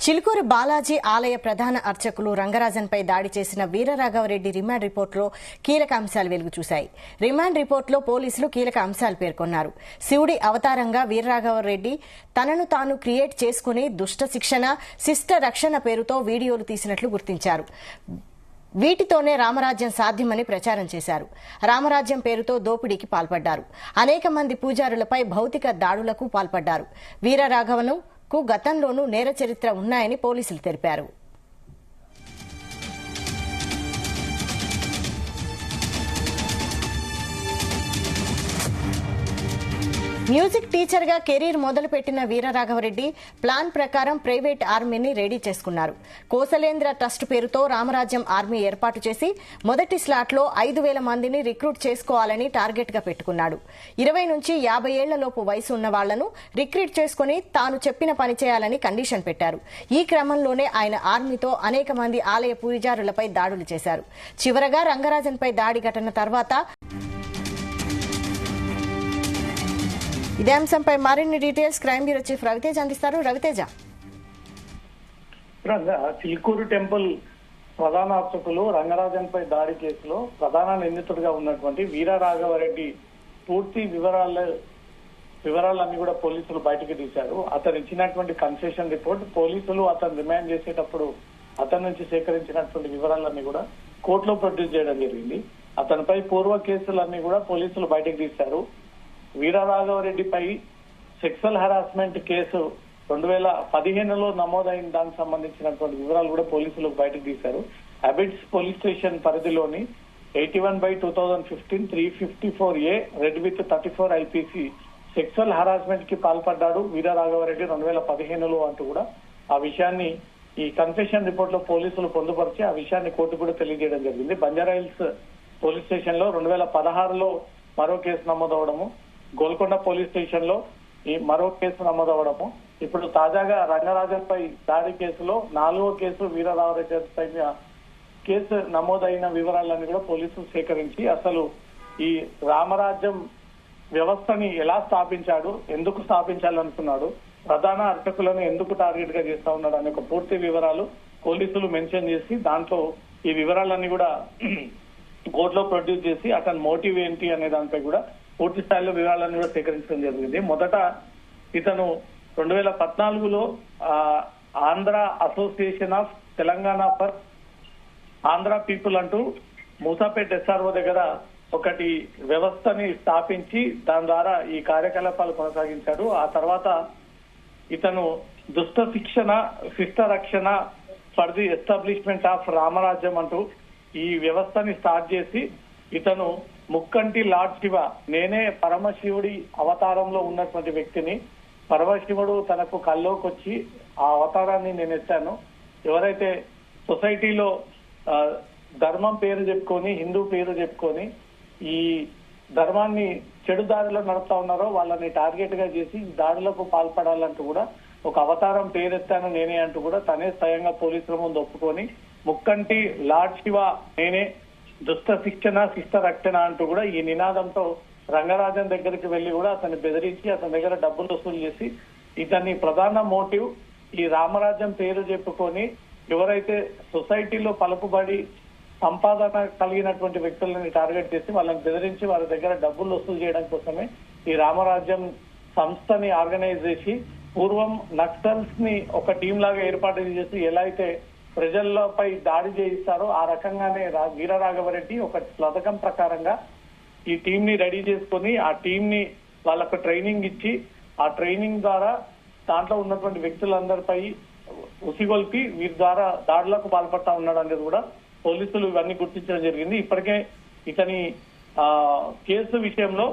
చిలుకూరు బాలాజీ ఆలయ ప్రధాన అర్చకులు రంగరాజన్పై దాడి చేసిన వీరరాఘవరెడ్డి రిమాండ్ రిపోర్టులో కీలక అంశాలు వెలుగు చూశాయి. రిమాండ్ రిపోర్టులో పోలీసులు కీలక అంశాలు పేర్కొన్నారు. శివుడి అవతారంగా వీరరాఘవరెడ్డి తనను తాను క్రియేట్ చేసుకుని దుష్ట శిక్షణ, శిష్ట రక్షణ పేరుతో వీడియోలు తీసినట్లు గుర్తించారు. వీటితోనే రామరాజ్యం సాధ్యమని ప్రచారం చేశారు. రామరాజ్యం పేరుతో దోపిడీకి పాల్పడ్డారు. అనేక మంది పూజారులపై భౌతిక దాడులకు పాల్పడ్డారు. వీరరాఘవను గతంలోనూ నేర చరిత్ర ఉన్నాయని పోలీసులు తెలిపారు. మ్యూజిక్ టీచర్ గా కెరీర్ మొదలుపెట్టిన వీరరాఘవరెడ్డి ప్లాన్ ప్రకారం ప్రైవేట్ ఆర్మీని రెడీ చేసుకున్నారు. కోసలేంద్ర ట్రస్ట్ పేరుతో రామరాజ్యం ఆర్మీ ఏర్పాటు చేసి మొదటి స్లాట్లో 5,000 మందిని రిక్రూట్ చేసుకోవాలని టార్గెట్ గా పెట్టుకున్నాడు. 20 నుంచి 50 ఏళ్లలోపు వయసు ఉన్న వాళ్లను రిక్రూట్ చేసుకుని తాను చెప్పిన పని చేయాలని కండిషన్ పెట్టారు. ఈ క్రమంలోనే ఆయన ఆర్మీతో అనేక మంది ఆలయ పూజారులపై దాడులు చేశారు. చివరగా రంగరాజన్పై దాడి ఘటన తర్వాత ఇదే అంశంపై మరిన్ని details crime bureau chief Raviteja అందిస్తారు. రవితేజ, చిలుకూరు టెంపుల్ ప్రధాన అర్చకులు రంగరాజన్పై దాడి కేసులో ప్రధాన నిందితుడిగా ఉన్నటువంటి వీరరాఘవరెడ్డి పూర్తి వివరాలన్నీ కూడా పోలీసులు బయటకు తీశారు. అతను ఇచ్చినటువంటి కన్ఫెషన్ రిపోర్ట్, పోలీసులు అతను రిమాండ్ చేసేటప్పుడు అతని నుంచి సేకరించినటువంటి వివరాలన్నీ కూడా కోర్టులో ప్రొడ్యూస్ చేయడం జరిగింది. అతనిపై పూర్వ కేసులన్నీ కూడా పోలీసులు బయటకు తీశారు. వీరరాఘవరెడ్డిపై సెక్సువల్ హెరాస్మెంట్ కేసు 2015లో నమోదైన దానికి సంబంధించినటువంటి వివరాలు కూడా పోలీసులు బయటకు తీశారు. అబిడ్స్ పోలీస్ స్టేషన్ పరిధిలోని 81/2015 354A red with 34 IPC sexual harassment కి పాల్పడ్డాడు వీరరాఘవరెడ్డి 2015లో అంటూ కూడా ఆ విషయాన్ని ఈ కన్ఫెషన్ రిపోర్ట్ లో పోలీసులు పొందుపరిచి ఆ విషయాన్ని కోర్టు కూడా తెలియజేయడం జరిగింది. బంజారాహిల్స్ పోలీస్ స్టేషన్ లో 2016లో మరో కేసు నమోదవడము, గోల్కొండ పోలీస్ స్టేషన్ లో ఈ మరో కేసు నమోదవడము, ఇప్పుడు తాజాగా రంగరాజన్పై దాడి కేసులో 4వ కేసు వీరరాఘవరెడ్డిపై కేసు నమోదైన వివరాలన్నీ కూడా పోలీసులు సేకరించి అసలు ఈ రామరాజ్యం వ్యవస్థని ఎలా స్థాపించాడు, ఎందుకు స్థాపించాలనుకున్నాడు, ప్రధాన అర్చకులను ఎందుకు టార్గెట్ గా చేస్తా ఉన్నాడు అనే ఒక పూర్తి వివరాలు పోలీసులు మెన్షన్ చేసి దాంట్లో ఈ వివరాలన్నీ కూడా కోర్టులో ప్రొడ్యూస్ చేసి అతని మోటివ్ ఏంటి అనే దానిపై కూడా పూర్తి స్థాయిలో వివరాలను కూడా సేకరించడం జరిగింది. మొదట ఇతను 2014లో Andhra association of Telangana for Andhra people అంటూ మూసాపేట్ SRO దగ్గర ఒకటి వ్యవస్థని స్థాపించి దాని ద్వారా ఈ కార్యకలాపాలు కొనసాగించాడు. ఆ తర్వాత ఇతను దుష్ట శిక్షణ, శిష్ట రక్షణ ఫర్ ది ఎస్టాబ్లిష్మెంట్ ఆఫ్ రామరాజ్యం అంటూ ఈ వ్యవస్థని స్టార్ట్ చేసి ఇతను ముక్కంటి లార్డ్ శివ, నేనే పరమశివుడి అవతారంలో ఉన్నటువంటి వ్యక్తిని, పరమశివుడు తనకు కల్లోకి వచ్చి ఆ అవతారాన్ని నేను ఎత్తాను, ఎవరైతే సొసైటీలో ధర్మం పేరు చెప్పుకొని, హిందూ పేరు చెప్పుకొని ఈ ధర్మాన్ని చెడు దారిలో నడుపుతా ఉన్నారో వాళ్ళని టార్గెట్ గా చేసి దాడులకు పాల్పడాలంటూ కూడా ఒక అవతారం పేరెత్తాను నేనే అంటూ కూడా తనే స్వయంగా పోలీసుల ముందు ఒప్పుకొని ముక్కంటి లార్డ్ శివ నేనే, దుష్ట శిక్షణ శిష్ట రక్షణ అంటూ కూడా ఈ నినాదంతో రంగరాజన్ దగ్గరికి వెళ్లి కూడా అతన్ని బెదిరించి అతని దగ్గర డబ్బులు వసూలు చేసి ఇతని ప్రధాన మోటివ్ ఈ రామరాజ్యం పేరు చెప్పుకొని ఎవరైతే సొసైటీలో పలుకుబడి సంపాదన కలిగినటువంటి వ్యక్తులని టార్గెట్ చేసి వాళ్ళని బెదిరించి వాళ్ళ దగ్గర డబ్బులు వసూలు చేయడం కోసమే ఈ రామరాజ్యం సంస్థని ఆర్గనైజ్ చేసి పూర్వం నక్సల్స్ ని ఒక టీం లాగా ఏర్పాటు చేసి ఎలా అయితే ప్రజలపై దాడి చేయిస్తారో ఆ రకంగానే వీరరాఘవరెడ్డి ఒక పథకం ప్రకారంగా ఈ టీం ని రెడీ చేసుకుని ఆ టీం ని వాళ్ళకు ట్రైనింగ్ ఇచ్చి ఆ ట్రైనింగ్ ద్వారా దాంట్లో ఉన్నటువంటి వ్యక్తులందరిపై ఉసిగొల్పి వీరి ద్వారా దాడులకు పాల్పడతా ఉన్నాడు అనేది కూడా పోలీసులు ఇవన్నీ గుర్తించడం జరిగింది. ఇప్పటికే ఇతని కేసు విషయంలో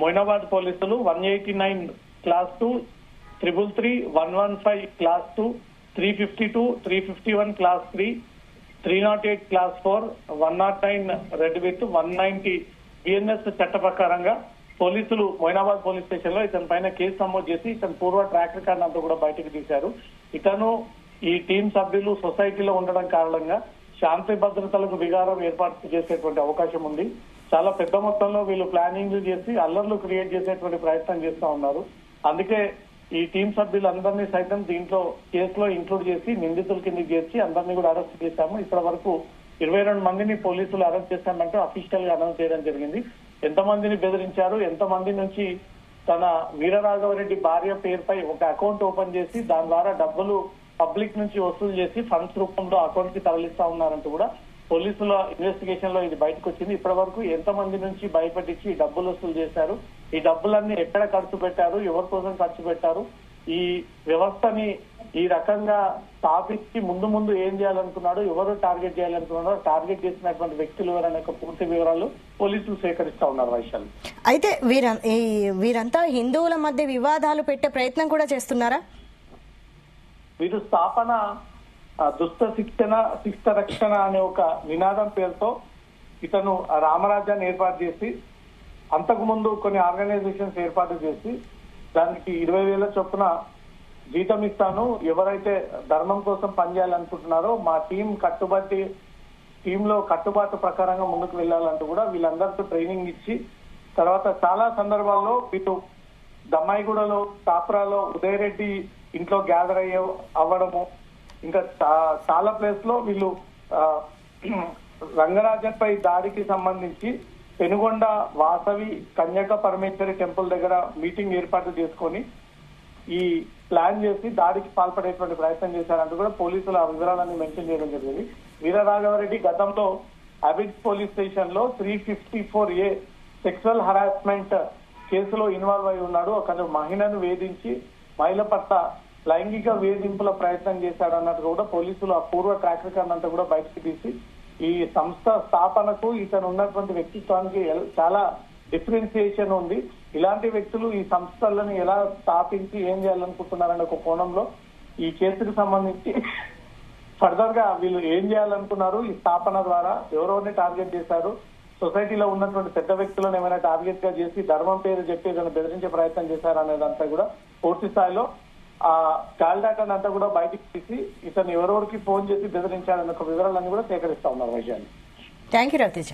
మొయినాబాద్ పోలీసులు 189 class 2, 333, 115 class 2, 352, 351 class 3, 308 class 4, 109 red with 190 BNS చట్ట ప్రకారంగా పోలీసులు మొయినాబాద్ పోలీస్ స్టేషన్ లో ఇతని పైన కేసు నమోదు చేసి ఇతని పూర్వ ట్రాక్ రికార్డ్ అంతా కూడా బయటకు తీశారు. ఇతను ఈ టీం సభ్యులు సొసైటీలో ఉండడం కారణంగా శాంతి భద్రతలకు విగారం ఏర్పాటు చేసేటువంటి అవకాశం ఉంది. చాలా పెద్ద మొత్తంలో వీళ్ళు ప్లానింగ్ చేసి అల్లర్లు క్రియేట్ చేసేటువంటి ప్రయత్నం చేస్తా ఉన్నారు. అందుకే ఈ టీం సభ్యులందరినీ సైతం దీంట్లో కేసులో ఇంక్లూడ్ చేసి నిందితుల కిందకి చేర్చి అందరినీ కూడా అరెస్ట్ చేశాము. ఇప్పటి వరకు 22 మందిని పోలీసులు అరెస్ట్ చేశామంటూ అఫీషియల్ గా అనౌన్స్ చేయడం జరిగింది. ఎంతమందిని బెదిరించారు, ఎంతమంది నుంచి తన వీరరాఘవరెడ్డి భార్య పేరుపై ఒక అకౌంట్ ఓపెన్ చేసి దాని ద్వారా డబ్బులు పబ్లిక్ నుంచి వసూలు చేసి ఫండ్స్ రూపంలో అకౌంట్ కి తరలిస్తా ఉన్నారంటూ కూడా పోలీసుల ఇన్వెస్టిగేషన్ లో ఇది బయటకు వచ్చింది. ఇప్పటి వరకు ఎంతమంది నుంచి భయపెట్టించి డబ్బులు వసూలు చేశారు, ఈ డబ్బులన్నీ ఎక్కడ ఖర్చు పెట్టారు, ఎవరి కోసం ఖర్చు పెట్టారు, ఈ వ్యవస్థని ఈ రకంగా స్థాపించి ముందు ఏం చేయాలనుకున్నాడు, ఎవరు టార్గెట్ చేయాలనుకున్నాడో టార్గెట్ చేసినటువంటి వ్యక్తులు అనే పూర్తి వివరాలు పోలీసులు సేకరిస్తా ఉన్నారు. వైశాలి, అయితే వీరంతా హిందువుల మధ్య వివాదాలు పెట్టే ప్రయత్నం కూడా చేస్తున్నారా? వీరు స్థాపన దుష్ట శిక్ష రక్షణ అనే ఒక నినాదం పేరుతో ఇతను రామరాజ్యాన్ని ఏర్పాటు చేసి అంతకు ముందు కొన్ని ఆర్గనైజేషన్స్ ఏర్పాటు చేసి దానికి 20,000 చొప్పున జీతం ఇస్తాను, ఎవరైతే ధర్మం కోసం పనిచేయాలనుకుంటున్నారో మా టీంలో కట్టుబాటు ప్రకారంగా ముందుకు వెళ్ళాలంటూ కూడా వీళ్ళందరితో ట్రైనింగ్ ఇచ్చి తర్వాత చాలా సందర్భాల్లో వీళ్ళు దమ్మాయిగూడలో, కాపురాలో ఉదయరెడ్డి ఇంట్లో గ్యాదర్ అవ్వడము, ఇంకా చాలా ప్లేస్ లో వీళ్ళు రంగరాజన్ పై దాడికి సంబంధించి పెనుగొండ వాసవి కన్యక పరమేశ్వరి టెంపుల్ దగ్గర మీటింగ్ ఏర్పాటు చేసుకొని ఈ ప్లాన్ చేసి దాడికి పాల్పడేటువంటి ప్రయత్నం చేశారంటూ కూడా పోలీసులు ఆ వివరాలన్నీ మెన్షన్ చేయడం జరిగింది. వీరరాఘవరెడ్డి గతంలో అబిడ్ పోలీస్ స్టేషన్ లో 354A సెక్సువల్ హరాస్మెంట్ కేసులో ఇన్వాల్వ్ అయి ఉన్నాడు. ఒక మహిళను వేధించి మహిళ పట్ల లైంగిక వేధింపుల ప్రయత్నం చేశాడన్నట్టు కూడా పోలీసులు ఆ పూర్వ ట్రాక్ రికార్డ్ అంతా కూడా బయటకు తీసి ఈ సంస్థ స్థాపనకు ఇతను ఉన్నటువంటి వ్యక్తిత్వానికి చాలా డిఫరెన్సియేషన్ ఉంది, ఇలాంటి వ్యక్తులు ఈ సంస్థలను ఎలా స్థాపించి ఏం చేయాలనుకుంటున్నారనే ఒక కోణంలో ఈ కేసుకు సంబంధించి ఫర్దర్ గా వీళ్ళు ఏం చేయాలనుకున్నారు, ఈ స్థాపన ద్వారా ఎవరెవరిని టార్గెట్ చేశారు, సొసైటీలో ఉన్నటువంటి పెద్ద వ్యక్తులను ఏమైనా టార్గెట్ గా చేసి ధర్మం పేరు చెప్పి ఏదైనా బెదిరించే ప్రయత్నం చేశారు అనేదంతా కూడా పూర్తి స్థాయిలో ఆ కాల్ డేటాను అంతా కూడా బయటికి తీసి ఇతను ఎవరెవరికి ఫోన్ చేసి బెదిరించాలన్న వివరాలన్నీ కూడా సేకరిస్తా ఉన్నారు. Vaishali, thank you Raviteja.